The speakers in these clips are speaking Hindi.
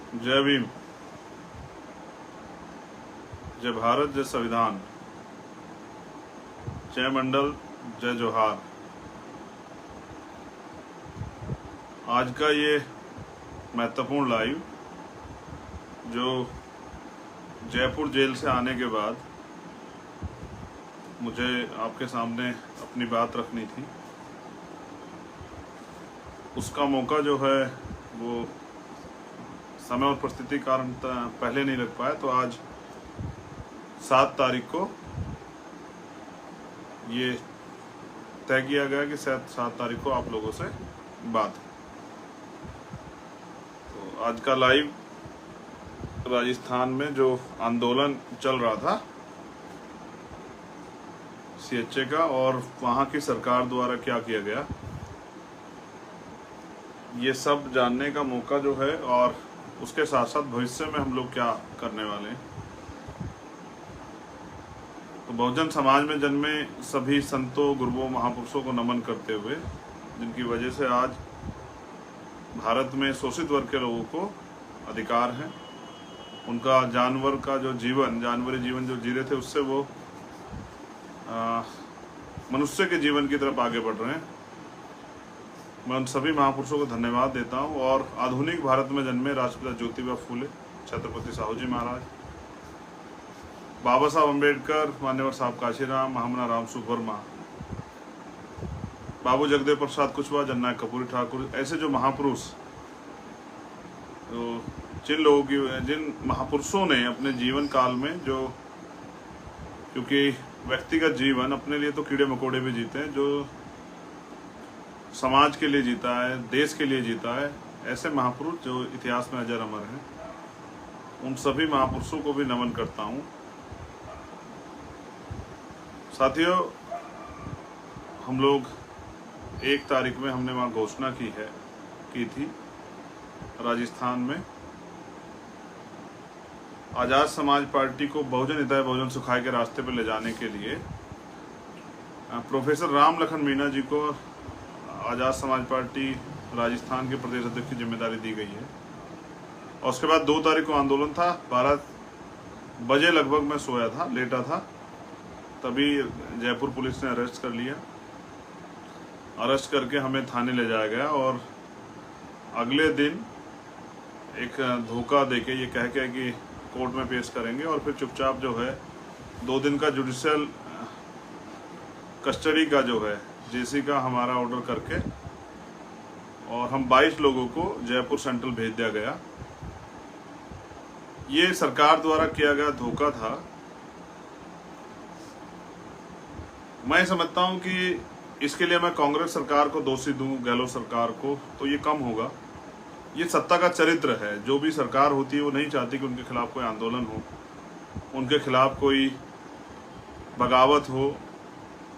जय भीम, जय भारत, जय संविधान, जय मंडल, जय जोहार। आज का ये महत्वपूर्ण लाइव जो जयपुर जेल से आने के बाद मुझे आपके सामने अपनी बात रखनी थी, उसका मौका जो है वो समय और परिस्थिति कारण पहले नहीं लग पाया। तो आज 7 तारीख को ये तय किया गया कि 7 तारीख को आप लोगों से बात है। तो आज का लाइव राजस्थान में जो आंदोलन चल रहा था सीएचए का और वहाँ की सरकार द्वारा क्या किया गया, ये सब जानने का मौका जो है, और उसके साथ साथ भविष्य में हम लोग क्या करने वाले हैं। तो बहुजन समाज में जन्मे सभी संतों, गुरुओं, महापुरुषों को नमन करते हुए, जिनकी वजह से आज भारत में शोषित वर्ग के लोगों को अधिकार है, उनका जानवर का जो जीवन, जानवरी जीवन जो जी रहे थे, उससे वो मनुष्य के जीवन की तरफ आगे बढ़ रहे हैं। मैं उन सभी महापुरुषों को धन्यवाद देता हूं। और आधुनिक भारत में जन्मे राष्ट्रपिता ज्योतिबा फूले, छत्रपति साहू जी महाराज, बाबा साहब अम्बेडकर, मान्यवर साहब काशीराम, महामना रामसुख वर्मा, बाबू जगदेव प्रसाद कुशवाहा, जननायक कर्पूरी ठाकुर, ऐसे जो महापुरुष, तो जिन महापुरुषों ने अपने जीवन काल में जो, क्योंकि व्यक्तिगत जीवन अपने लिए तो कीड़े मकोड़े भी जीते हैं, जो समाज के लिए जीता है, देश के लिए जीता है, ऐसे महापुरुष जो इतिहास में अजर अमर हैं, उन सभी महापुरुषों को भी नमन करता हूं। साथियों, हम लोग 1 तारीख में हमने वहां घोषणा की थी राजस्थान में, आजाद समाज पार्टी को बहुजन हिताय बहुजन सुखाय के रास्ते पर ले जाने के लिए प्रोफेसर राम लखन मीणा जी को आजाद समाज पार्टी राजस्थान के प्रदेश अध्यक्ष की जिम्मेदारी दी गई है। और उसके बाद 2 तारीख को आंदोलन था। 12 बजे लगभग मैं सोया था, लेटा था, तभी जयपुर पुलिस ने अरेस्ट कर लिया। अरेस्ट करके हमें थाने ले जाया गया और अगले दिन एक धोखा देके ये कह के कि कोर्ट में पेश करेंगे, और फिर चुपचाप जो है 2 दिन का जुडिशियल कस्टडी का जो है जेसी का हमारा ऑर्डर करके, और हम 22 लोगों को जयपुर सेंट्रल भेज दिया गया। ये सरकार द्वारा किया गया धोखा था। मैं समझता हूं कि इसके लिए मैं कांग्रेस सरकार को दोषी दूं, गहलोत सरकार को, तो ये कम होगा। ये सत्ता का चरित्र है। जो भी सरकार होती है वो नहीं चाहती कि उनके खिलाफ कोई आंदोलन हो, उनके खिलाफ कोई बगावत हो,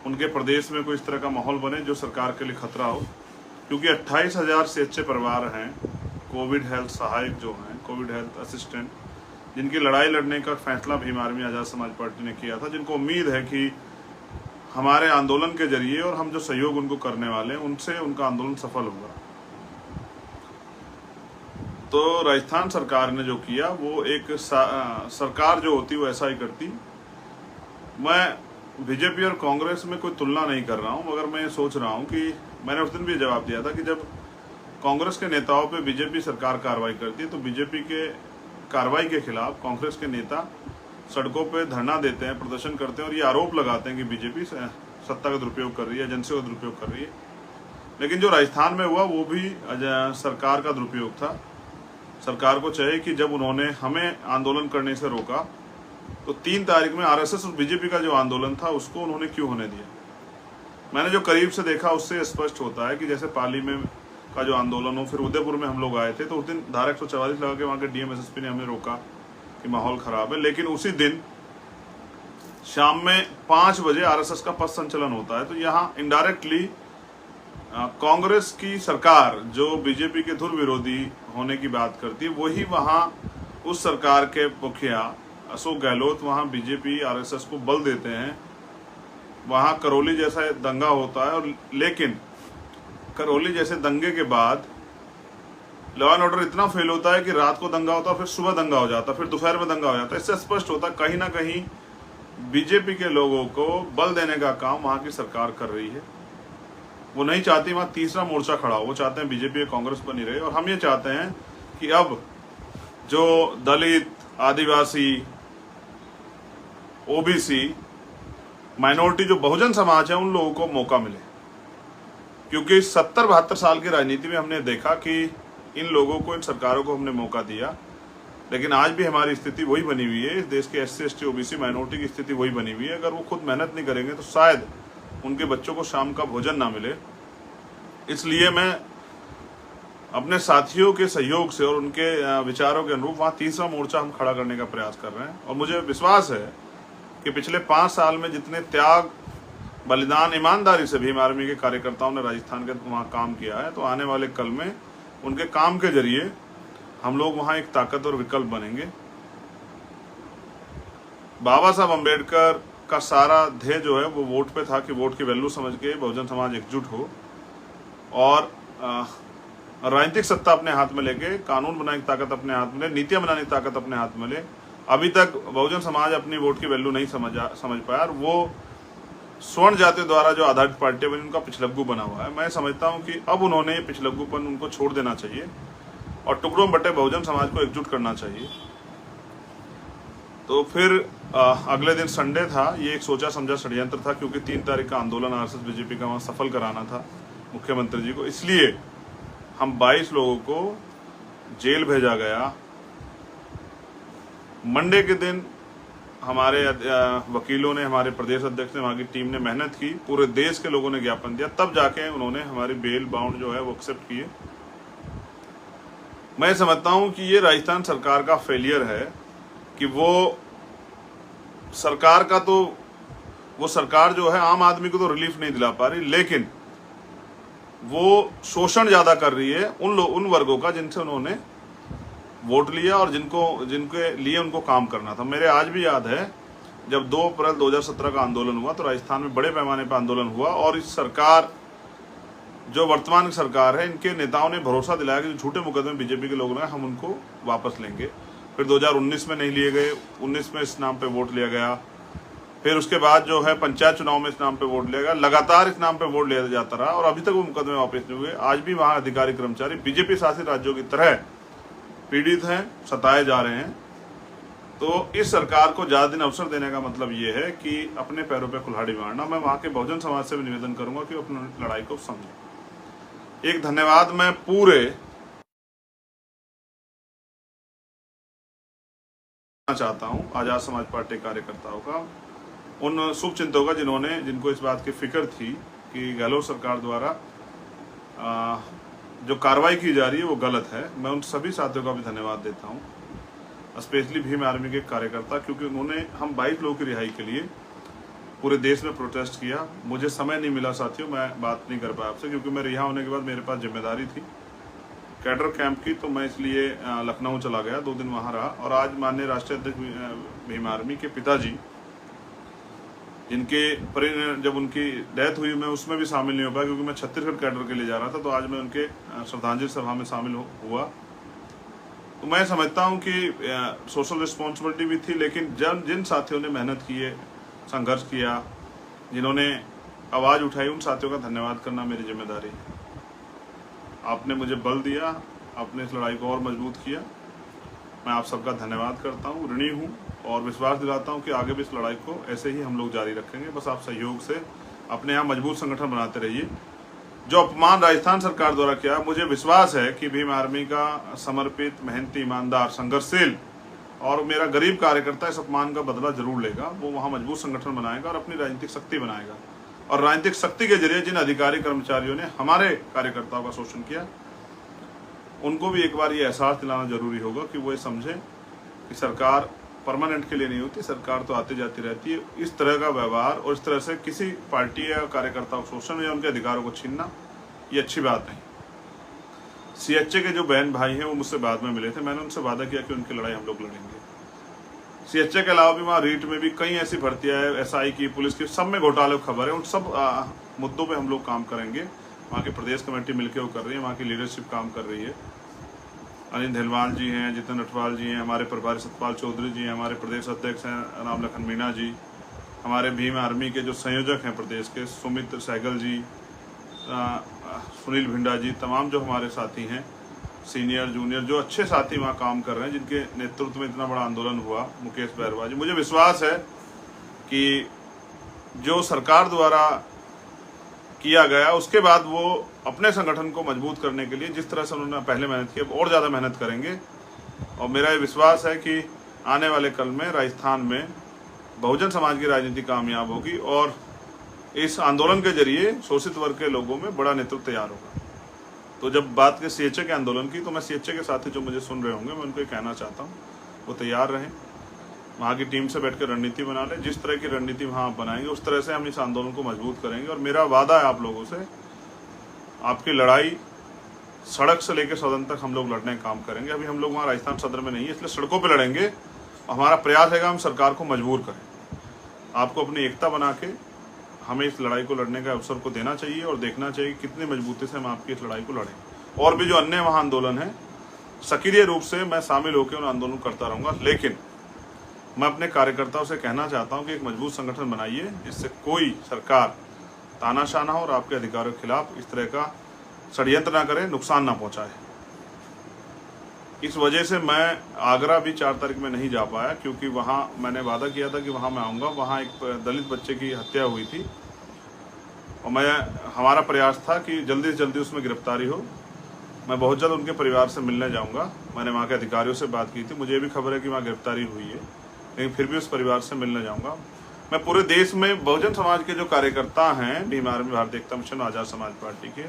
उनके प्रदेश में कोई इस तरह का माहौल बने जो सरकार के लिए खतरा हो। क्योंकि 28,000 से अच्छे परिवार हैं, कोविड हेल्थ सहायक जो हैं, कोविड हेल्थ असिस्टेंट, जिनकी लड़ाई लड़ने का फैसला भीम आर्मी आजाद समाज पार्टी ने किया था, जिनको उम्मीद है कि हमारे आंदोलन के जरिए और हम जो सहयोग उनको करने वाले हैं, उनसे उनका आंदोलन सफल होगा। तो राजस्थान सरकार ने जो किया वो एक सरकार जो होती वो ऐसा ही करती। मैं बीजेपी और कांग्रेस में कोई तुलना नहीं कर रहा हूं, मगर मैं ये सोच रहा हूं कि मैंने उस दिन भी जवाब दिया था कि जब कांग्रेस के नेताओं पे बीजेपी सरकार कार्रवाई करती है, तो बीजेपी के कार्रवाई के खिलाफ कांग्रेस के नेता सड़कों पे धरना देते हैं, प्रदर्शन करते हैं और ये आरोप लगाते हैं कि बीजेपी सत्ता का दुरुपयोग कर रही है, एजेंसी का दुरुपयोग कर रही है। लेकिन जो राजस्थान में हुआ वो भी सरकार का दुरुपयोग था। सरकार को चाहिए कि जब उन्होंने हमें आंदोलन करने से रोका, तो 3 तारीख में आरएसएस और बीजेपी का जो आंदोलन था उसको उन्होंने क्यों होने दिया। मैंने जो करीब से देखा उससे स्पष्ट होता है कि जैसे पाली में का जो आंदोलन हो, फिर उदयपुर में हम लोग आए थे, तो उस दिन धारा 144 लगा के वहाँ के डीएम एसएसपी ने हमें रोका कि माहौल खराब है। लेकिन उसी दिन शाम में 5 बजे आरएसएस का पथ संचलन होता है। तो यहाँ इनडायरेक्टली कांग्रेस की सरकार जो बीजेपी के धुर विरोधी होने की बात करती है, वही वहाँ उस सरकार के मुखिया अशोक गहलोत वहाँ बीजेपी आरएसएस को बल देते हैं। वहाँ करौली जैसा दंगा होता है, और लेकिन करौली जैसे दंगे के बाद लॉ एंड ऑर्डर इतना फेल होता है कि रात को दंगा होता है, फिर सुबह दंगा हो जाता है, फिर दोपहर में दंगा हो जाता है। इससे स्पष्ट होता है कहीं ना कहीं बीजेपी के लोगों को बल देने का काम वहां की सरकार कर रही है। वो नहीं चाहती वहां तीसरा मोर्चा खड़ा हो, वो चाहते हैं बीजेपी कांग्रेस बनी रहे। और हम ये चाहते हैं कि अब जो दलित, आदिवासी, ओबीसी, माइनॉरिटी, जो बहुजन समाज है, उन लोगों को मौका मिले। क्योंकि 70-72 साल की राजनीति में हमने देखा कि इन लोगों को, इन सरकारों को हमने मौका दिया, लेकिन आज भी हमारी स्थिति वही बनी हुई है। इस देश के SC, ST, OBC माइनॉरिटी की स्थिति वही बनी हुई है। अगर वो खुद मेहनत नहीं करेंगे तो शायद उनके बच्चों को शाम का भोजन ना मिले। इसलिए मैं अपने साथियों के सहयोग से और उनके विचारों के अनुरूप वहाँ तीसरा मोर्चा हम खड़ा करने का प्रयास कर रहे हैं। और मुझे विश्वास है कि पिछले 5 साल में जितने त्याग, बलिदान, ईमानदारी से भीम आर्मी के कार्यकर्ताओं ने राजस्थान के वहाँ काम किया है, तो आने वाले कल में उनके काम के जरिए हम लोग वहाँ एक ताकत और विकल्प बनेंगे। बाबा साहब अम्बेडकर का सारा ध्येय जो है वो वोट पे था कि वोट की वैल्यू समझ के बहुजन समाज एकजुट हो और राजनीतिक सत्ता अपने हाथ में लेके, कानून बनाने की ताकत अपने हाथ में ले, नीतियां बनाने की ताकत अपने हाथ में ले। अभी तक बहुजन समाज अपनी वोट की वैल्यू नहीं समझ पाया और वो स्वर्ण जाति द्वारा जो आधारित पार्टी बनी, उनका पिछलग्गू बना हुआ है। मैं समझता हूं कि अब उन्होंने पिछलग्गूपन उनको छोड़ देना चाहिए और टुकड़ों में बटे बहुजन समाज को एकजुट करना चाहिए। तो फिर अगले दिन संडे था, ये एक सोचा समझा षड्यंत्र था, क्योंकि 3 तारीख का आंदोलन RSS बीजेपी का वहां सफल कराना था मुख्यमंत्री जी को। इसलिए हम 22 लोगों को जेल भेजा गया। मंडे के दिन हमारे वकीलों ने, हमारे प्रदेश अध्यक्ष ने, वहाँ की टीम ने मेहनत की, पूरे देश के लोगों ने ज्ञापन दिया, तब जाके उन्होंने हमारी बेल बाउंड जो है वो एक्सेप्ट किए। मैं समझता हूँ कि ये राजस्थान सरकार का फेलियर है कि वो सरकार का तो वो सरकार जो है आम आदमी को तो रिलीफ नहीं दिला पा रही, लेकिन वो शोषण ज्यादा कर रही है उन वर्गों का जिनसे उन्होंने वोट लिया और जिनके लिए उनको काम करना था। मेरे आज भी याद है जब 2 अप्रैल 2017 का आंदोलन हुआ तो राजस्थान में बड़े पैमाने पर आंदोलन हुआ और इस सरकार, जो वर्तमान की सरकार है, इनके नेताओं ने भरोसा दिलाया कि जो झूठे मुकदमे बीजेपी के लोगों ने, हम उनको वापस लेंगे। फिर 2019 में नहीं लिए गए, 19 में इस नाम पे वोट लिया गया, फिर उसके बाद जो है पंचायत चुनाव में इस नाम पे वोट लिया गया, लगातार इस नाम पे वोट लिया जाता रहा और अभी तक वो मुकदमे वापस नहीं हुए। आज भी वहाँ अधिकारी कर्मचारी बीजेपी शासित राज्यों की तरह पीड़ित हैं, सताए जा रहे हैं। तो इस सरकार को ज्यादा दिन अवसर देने का मतलब ये है कि अपने पैरों पे कुल्हाड़ी मारना। मैं वहां के बहुजन समाज से भी निवेदन करूंगा कि अपनी लड़ाई को समझें। एक धन्यवाद मैं पूरे चाहता हूं आजाद समाज पार्टी कार्यकर्ताओं का, उन शुभचिंतकों का जिनको इस बात की फिक्र थी कि गहलोत सरकार द्वारा जो कार्रवाई की जा रही है वो गलत है। मैं उन सभी साथियों का भी धन्यवाद देता हूं, स्पेशली भीम आर्मी के कार्यकर्ता, क्योंकि उन्होंने हम 22 लोगों की रिहाई के लिए पूरे देश में प्रोटेस्ट किया। मुझे समय नहीं मिला साथियों, मैं बात नहीं कर पाया आपसे, क्योंकि मैं रिहा होने के बाद मेरे पास जिम्मेदारी थी कैडर कैंप की, तो मैं इसलिए लखनऊ चला गया, 2 दिन वहाँ रहा। और आज माननीय राष्ट्रीय अध्यक्ष भीम आर्मी के पिताजी, जब उनकी डेथ हुई, मैं उसमें भी शामिल नहीं हो पाया क्योंकि मैं छत्तीसगढ़ कैडर के लिए जा रहा था, तो आज मैं उनके श्रद्धांजलि सभा में शामिल हुआ। तो मैं समझता हूं कि सोशल रिस्पॉन्सिबिलिटी भी थी, लेकिन जिन साथियों ने मेहनत की है, संघर्ष किया, जिन्होंने आवाज़ उठाई, उन साथियों का धन्यवाद करना मेरी जिम्मेदारी है। आपने मुझे बल दिया, आपने इस लड़ाई को और मजबूत किया, मैं आप सबका धन्यवाद करता हूँ, ऋणी हूँ और विश्वास दिलाता हूँ कि आगे भी इस लड़ाई को ऐसे ही हम लोग जारी रखेंगे। बस आप सहयोग से अपने यहाँ मजबूत संगठन बनाते रहिए। जो अपमान राजस्थान सरकार द्वारा किया, मुझे विश्वास है कि भीम आर्मी का समर्पित, मेहनती, ईमानदार, संघर्षशील और मेरा गरीब कार्यकर्ता इस अपमान का बदला जरूर लेगा। वो वहाँ मजबूत संगठन बनाएगा और अपनी राजनीतिक शक्ति बनाएगा, और राजनीतिक शक्ति के जरिए जिन अधिकारी कर्मचारियों ने हमारे कार्यकर्ताओं का शोषण किया, उनको भी एक बार ये एहसास दिलाना जरूरी होगा कि वो ये समझें कि सरकार परमानेंट के लिए नहीं होती, सरकार तो आती जाती रहती है। इस तरह का व्यवहार और इस तरह से किसी पार्टी या कार्यकर्ता को शोषण या उनके अधिकारों को छीनना, ये अच्छी बात नहीं। CHA के जो बहन भाई हैं वो मुझसे बाद में मिले थे, मैंने उनसे वादा किया कि उनकी लड़ाई हम लोग लड़ेंगे। CHA के अलावा भी वहाँ रीट में भी कई ऐसी भर्तियाँ है, SI की, पुलिस की, सब में घोटाले की खबर है। उन सब मुद्दों पे हम लोग काम करेंगे। वहाँ की प्रदेश कमेटी मिलकर वो कर रही है, वहाँ की लीडरशिप काम कर रही है। अनिल ढेलवाल जी हैं, जितेंद्र अठवाल जी हैं, हमारे प्रभारी सतपाल चौधरी जी हैं, हमारे प्रदेश अध्यक्ष हैं राम लखन मीणा जी, हमारे भीम आर्मी के जो संयोजक हैं प्रदेश के सुमित सहगल जी, सुनील भिंडा जी, तमाम जो हमारे साथी हैं सीनियर जूनियर जो अच्छे साथी वहाँ काम कर रहे हैं, जिनके नेतृत्व में इतना बड़ा आंदोलन हुआ, मुकेश बैरवा जी, मुझे विश्वास है कि जो सरकार द्वारा किया गया उसके बाद वो अपने संगठन को मजबूत करने के लिए जिस तरह से उन्होंने पहले मेहनत की और ज़्यादा मेहनत करेंगे। और मेरा ये विश्वास है कि आने वाले कल में राजस्थान में बहुजन समाज की राजनीति कामयाब होगी और इस आंदोलन के जरिए शोषित वर्ग के लोगों में बड़ा नेतृत्व तैयार होगा। तो जब बात के सीएचए के आंदोलन की, तो मैं सीएचए के साथी जो मुझे सुन रहे होंगे, मैं उनको कहना चाहता हूँ वो तैयार रहें, वहाँ की टीम से बैठकर रणनीति बना लें। जिस तरह की रणनीति वहाँ आप बनाएंगे उस तरह से हम इस आंदोलन को मजबूत करेंगे। और मेरा वादा है आप लोगों से, आपकी लड़ाई सड़क से लेकर सदन तक हम लोग लड़ने का काम करेंगे। अभी हम लोग वहाँ राजस्थान सदर में नहीं है, इसलिए सड़कों पर लड़ेंगे। हमारा प्रयास है हम सरकार को मजबूर करें। आपको अपनी एकता बना के हमें इस लड़ाई को लड़ने का अवसर को देना चाहिए और देखना चाहिए कितनी मजबूती से हम आपकी इस लड़ाई को लड़ें। और भी जो अन्य वहाँ आंदोलन है, सक्रिय रूप से मैं शामिल होकर उन आंदोलन करता रहूँगा। लेकिन मैं अपने कार्यकर्ताओं से कहना चाहता हूं कि एक मजबूत संगठन बनाइए, जिससे कोई सरकार तानाशाह ना हो और आपके अधिकारों के खिलाफ इस तरह का षड्यंत्र ना करे, नुकसान ना पहुंचाए। इस वजह से मैं आगरा भी 4 तारीख में नहीं जा पाया, क्योंकि वहां मैंने वादा किया था कि वहां मैं आऊँगा। वहां एक दलित बच्चे की हत्या हुई थी और हमारा प्रयास था कि जल्दी से जल्दी उसमें गिरफ्तारी हो। मैं बहुत जल्द उनके परिवार से मिलने जाऊँगा। मैंने वहाँ के अधिकारियों से बात की थी, मुझे भी खबर है कि वहाँ गिरफ्तारी हुई है, लेकिन फिर भी उस परिवार से मिलने जाऊंगा। मैं पूरे देश में बहुजन समाज के जो कार्यकर्ता हैं, भीम आर्मी, भारतीय एकता मिशन, आजाद समाज पार्टी के,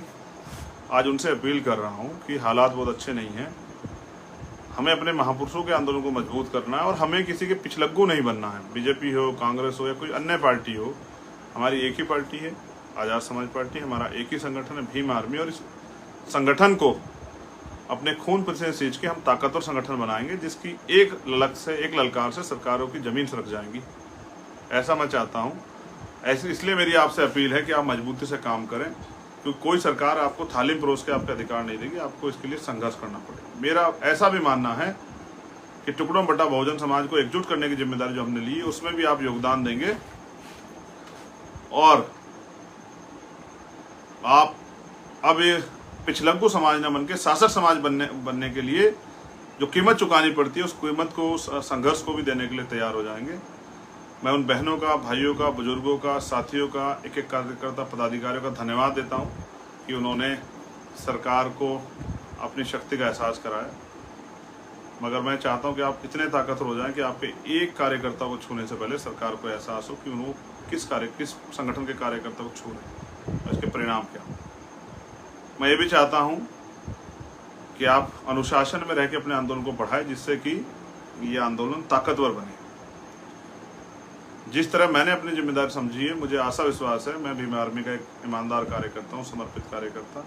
आज उनसे अपील कर रहा हूं कि हालात बहुत अच्छे नहीं हैं। हमें अपने महापुरुषों के आंदोलन को मजबूत करना है और हमें किसी के पिछलग्गू नहीं बनना है। बीजेपी हो, कांग्रेस हो या कोई अन्य पार्टी हो, हमारी एक ही पार्टी है, आजाद समाज पार्टी। हमारा एक ही संगठन है, भीम आर्मी। और इस संगठन को अपने खून पसीने सींच के हम ताकतवर संगठन बनाएंगे, जिसकी एक ललकार से सरकारों की जमीन सरक जाएंगी। ऐसा मैं चाहता हूं। इसलिए मेरी आपसे अपील है कि आप मजबूती से काम करें, क्योंकि कोई सरकार आपको थाली में परोस के आपके अधिकार नहीं देगी, आपको इसके लिए संघर्ष करना पड़ेगा। मेरा ऐसा भी मानना है कि टुकड़ों बटा बहुजन समाज को एकजुट करने की जिम्मेदारी जो हमने ली है, उसमें भी आप योगदान देंगे और आप अब ये पिछलग्गू समाज न बन के शासक समाज बनने के लिए जो कीमत चुकानी पड़ती है, उस कीमत को, उस संघर्ष को भी देने के लिए तैयार हो जाएंगे। मैं उन बहनों का, भाइयों का, बुजुर्गों का, साथियों का, एक एक कार्यकर्ता, पदाधिकारियों का धन्यवाद देता हूं कि उन्होंने सरकार को अपनी शक्ति का एहसास कराया। मगर मैं चाहता हूं कि आप इतने ताकतवर हो जाएं कि आपके एक कार्यकर्ता को छूने से पहले सरकार को एहसास हो कि उन्होंने किस संगठन के कार्यकर्ता को छू रहे हैं, इसके परिणाम क्या। मैं ये भी चाहता हूं कि आप अनुशासन में रह के अपने आंदोलन को बढ़ाएं, जिससे कि ये आंदोलन ताकतवर बने। जिस तरह मैंने अपनी जिम्मेदारी समझी है, मुझे आशा विश्वास है, मैं भीम आर्मी का एक ईमानदार कार्यकर्ता हूँ, समर्पित कार्यकर्ता,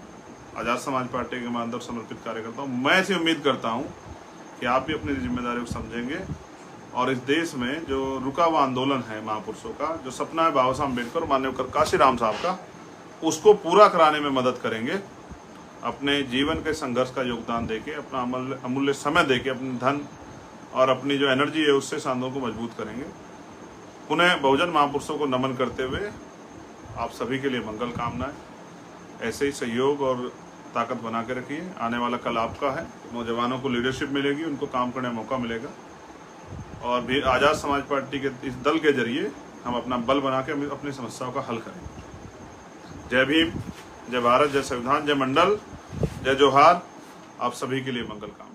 आजाद समाज पार्टी के ईमानदार समर्पित कार्यकर्ता हूँ। मैं ऐसी उम्मीद करता हूँ कि आप भी अपनी जिम्मेदारी को समझेंगे और इस देश में जो रुका हुआ आंदोलन है महापुरुषों का, जो सपना है बाबा साहब अम्बेडकर, माननीय काशीराम साहब का, उसको पूरा कराने में मदद करेंगे। अपने जीवन के संघर्ष का योगदान देके, अपना अमूल्य समय देके, अपने धन और अपनी जो एनर्जी है उससे इस आंदोलन को मजबूत करेंगे। पुनः बहुजन महापुरुषों को नमन करते हुए आप सभी के लिए मंगल कामनाएं। ऐसे ही सहयोग और ताकत बना के रखिए। आने वाला कल आपका है। नौजवानों को लीडरशिप मिलेगी, उनको काम करने का मौका मिलेगा और भी आजाद समाज पार्टी के इस दल के जरिए हम अपना बल बना के अपनी समस्याओं का हल करेंगे। जय भीम, जय भारत, जय संविधान, जय मंडल, जय जोहार। आप सभी के लिए मंगल कामना।